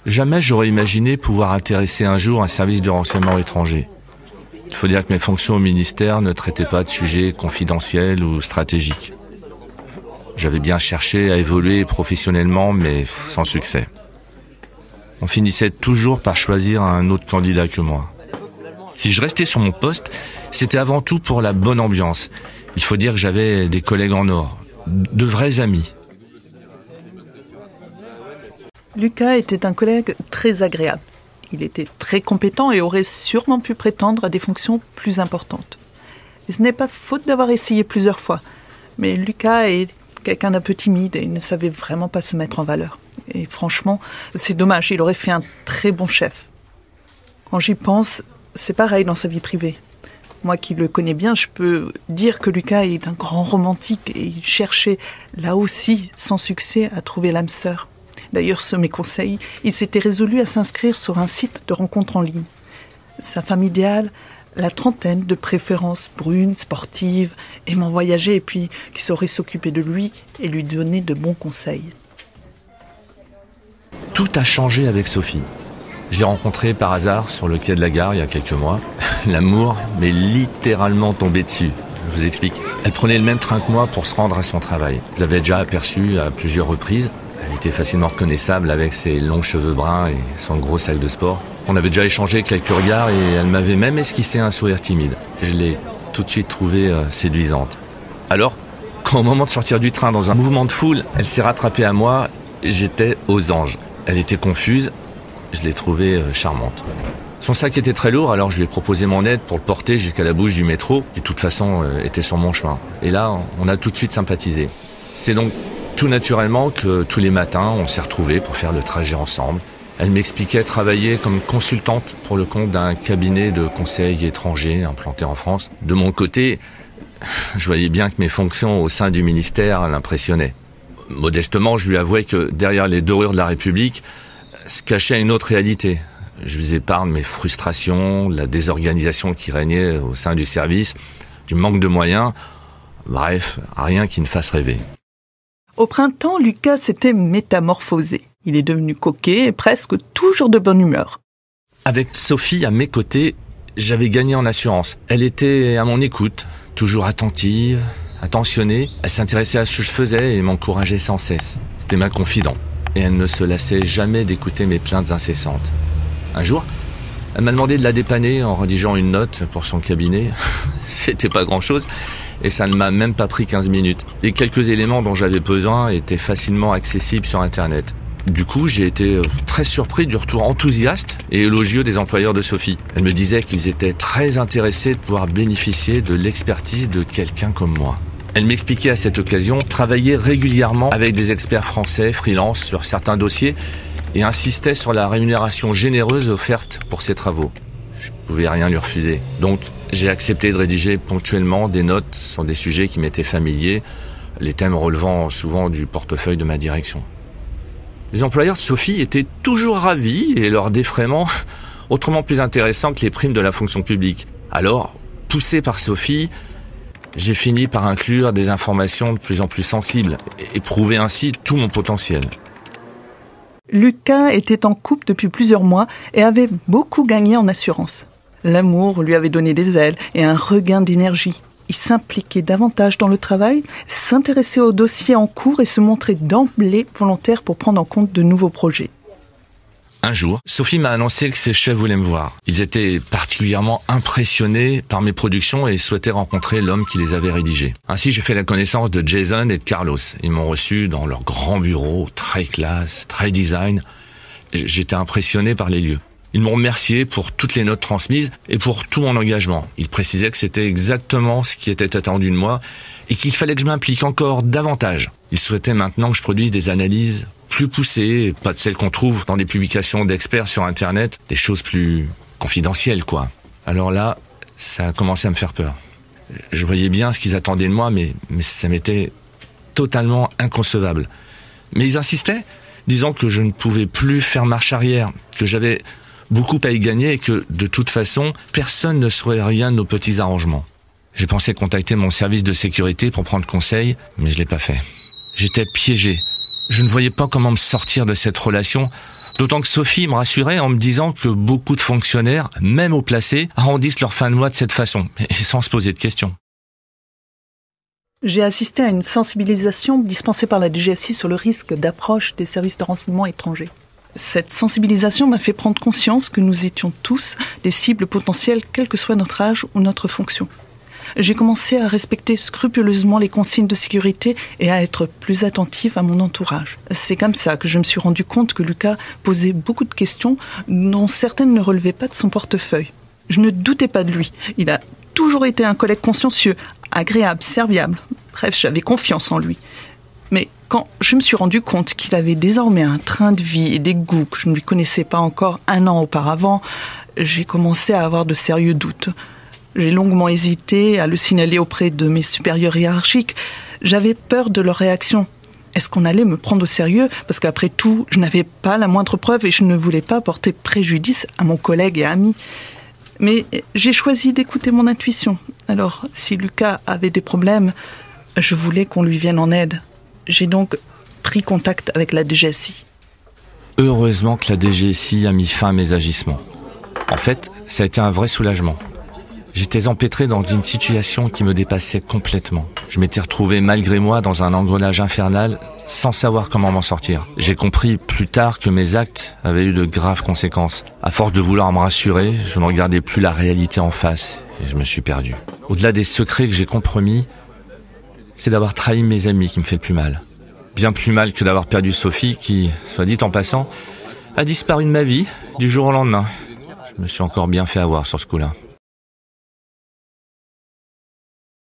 Jamais j'aurais imaginé pouvoir intéresser un jour un service de renseignement étranger. Il faut dire que mes fonctions au ministère ne traitaient pas de sujets confidentiels ou stratégiques. J'avais bien cherché à évoluer professionnellement, mais sans succès. On finissait toujours par choisir un autre candidat que moi. Si je restais sur mon poste, c'était avant tout pour la bonne ambiance. Il faut dire que j'avais des collègues en or, de vrais amis. Lucas était un collègue très agréable. Il était très compétent et aurait sûrement pu prétendre à des fonctions plus importantes. Et ce n'est pas faute d'avoir essayé plusieurs fois. Mais Lucas est quelqu'un d'un peu timide et il ne savait vraiment pas se mettre en valeur. Et franchement, c'est dommage, il aurait fait un très bon chef. Quand j'y pense, c'est pareil dans sa vie privée. Moi qui le connais bien, je peux dire que Lucas est un grand romantique et il cherchait, là aussi, sans succès, à trouver l'âme sœur. D'ailleurs, sur mes conseils, il s'était résolu à s'inscrire sur un site de rencontres en ligne. Sa femme idéale, la trentaine, de préférence brune, sportive, aimant voyager et puis qui saurait s'occuper de lui et lui donner de bons conseils. Tout a changé avec Sophie. Je l'ai rencontrée par hasard sur le quai de la gare il y a quelques mois. L'amour m'est littéralement tombé dessus. Je vous explique. Elle prenait le même train que moi pour se rendre à son travail. Je l'avais déjà aperçue à plusieurs reprises. Elle était facilement reconnaissable avec ses longs cheveux bruns et son gros sac de sport. On avait déjà échangé quelques regards et elle m'avait même esquissé un sourire timide. Je l'ai tout de suite trouvée séduisante. Alors, quand au moment de sortir du train dans un mouvement de foule, elle s'est rattrapée à moi, j'étais aux anges. Elle était confuse, je l'ai trouvée charmante. Son sac était très lourd, alors je lui ai proposé mon aide pour le porter jusqu'à la bouche du métro, qui de toute façon était sur mon chemin. Et là, on a tout de suite sympathisé. C'est donc tout naturellement que tous les matins, on s'est retrouvés pour faire le trajet ensemble. Elle m'expliquait travailler comme consultante pour le compte d'un cabinet de conseil étranger implanté en France. De mon côté, je voyais bien que mes fonctions au sein du ministère l'impressionnaient. Modestement, je lui avouais que derrière les dorures de la République se cachait une autre réalité. Je lui épargne mes frustrations, la désorganisation qui régnait au sein du service, du manque de moyens. Bref, rien qui ne fasse rêver. Au printemps, Lucas s'était métamorphosé. Il est devenu coquet et presque toujours de bonne humeur. Avec Sophie à mes côtés, j'avais gagné en assurance. Elle était à mon écoute, toujours attentive, attentionnée. Elle s'intéressait à ce que je faisais et m'encourageait sans cesse. C'était ma confidente. Et elle ne se lassait jamais d'écouter mes plaintes incessantes. Un jour, elle m'a demandé de la dépanner en rédigeant une note pour son cabinet. C'était pas grand-chose. Et ça ne m'a même pas pris 15 minutes. Les quelques éléments dont j'avais besoin étaient facilement accessibles sur Internet. Du coup, j'ai été très surpris du retour enthousiaste et élogieux des employeurs de Sophie. Elle me disait qu'ils étaient très intéressés de pouvoir bénéficier de l'expertise de quelqu'un comme moi. Elle m'expliquait à cette occasion travailler régulièrement avec des experts français freelance sur certains dossiers et insistait sur la rémunération généreuse offerte pour ses travaux. Je ne pouvais rien lui refuser. Donc, j'ai accepté de rédiger ponctuellement des notes sur des sujets qui m'étaient familiers, les thèmes relevant souvent du portefeuille de ma direction. Les employeurs de Sophie étaient toujours ravis et leur défraiement autrement plus intéressant que les primes de la fonction publique. Alors, poussé par Sophie, j'ai fini par inclure des informations de plus en plus sensibles et prouver ainsi tout mon potentiel. Lucas était en couple depuis plusieurs mois et avait beaucoup gagné en assurance. L'amour lui avait donné des ailes et un regain d'énergie. Il s'impliquait davantage dans le travail, s'intéressait aux dossiers en cours et se montrait d'emblée volontaire pour prendre en compte de nouveaux projets. Un jour, Sophie m'a annoncé que ses chefs voulaient me voir. Ils étaient particulièrement impressionnés par mes productions et souhaitaient rencontrer l'homme qui les avait rédigées. Ainsi, j'ai fait la connaissance de Jason et de Carlos. Ils m'ont reçu dans leur grand bureau, très classe, très design. J'étais impressionné par les lieux. Ils m'ont remercié pour toutes les notes transmises et pour tout mon engagement. Ils précisaient que c'était exactement ce qui était attendu de moi et qu'il fallait que je m'implique encore davantage. Ils souhaitaient maintenant que je produise des analyses plus poussées, pas de celles qu'on trouve dans des publications d'experts sur Internet, des choses plus confidentielles, quoi. Alors là, ça a commencé à me faire peur. Je voyais bien ce qu'ils attendaient de moi, mais ça m'était totalement inconcevable. Mais ils insistaient, disant que je ne pouvais plus faire marche arrière, que j'avais beaucoup à y gagner et que, de toute façon, personne ne saurait rien de nos petits arrangements. J'ai pensé contacter mon service de sécurité pour prendre conseil, mais je l'ai pas fait. J'étais piégé. Je ne voyais pas comment me sortir de cette relation D'autant que Sophie me rassurait en me disant que beaucoup de fonctionnaires, même haut placés, arrondissent leur fin de mois de cette façon, et sans se poser de questions. J'ai assisté à une sensibilisation dispensée par la DGSI sur le risque d'approche des services de renseignement étrangers. Cette sensibilisation m'a fait prendre conscience que nous étions tous des cibles potentielles, quel que soit notre âge ou notre fonction. J'ai commencé à respecter scrupuleusement les consignes de sécurité et à être plus attentive à mon entourage. C'est comme ça que je me suis rendu compte que Lucas posait beaucoup de questions dont certaines ne relevaient pas de son portefeuille. Je ne doutais pas de lui. Il a toujours été un collègue consciencieux, agréable, serviable. Bref, j'avais confiance en lui. Mais quand je me suis rendu compte qu'il avait désormais un train de vie et des goûts que je ne lui connaissais pas encore 1 an auparavant, j'ai commencé à avoir de sérieux doutes. J'ai longuement hésité à le signaler auprès de mes supérieurs hiérarchiques. J'avais peur de leur réaction. Est-ce qu'on allait me prendre au sérieux ? Parce qu'après tout, je n'avais pas la moindre preuve et je ne voulais pas porter préjudice à mon collègue et ami. Mais j'ai choisi d'écouter mon intuition. Alors, si Lucas avait des problèmes, je voulais qu'on lui vienne en aide. J'ai donc pris contact avec la DGSI. Heureusement que la DGSI a mis fin à mes agissements. En fait, ça a été un vrai soulagement. J'étais empêtré dans une situation qui me dépassait complètement. Je m'étais retrouvé malgré moi dans un engrenage infernal sans savoir comment m'en sortir. J'ai compris plus tard que mes actes avaient eu de graves conséquences. À force de vouloir me rassurer, je ne regardais plus la réalité en face et je me suis perdu. Au-delà des secrets que j'ai compromis, c'est d'avoir trahi mes amis qui me fait le plus mal. Bien plus mal que d'avoir perdu Sophie qui, soit dit en passant, a disparu de ma vie du jour au lendemain. Je me suis encore bien fait avoir sur ce coup-là.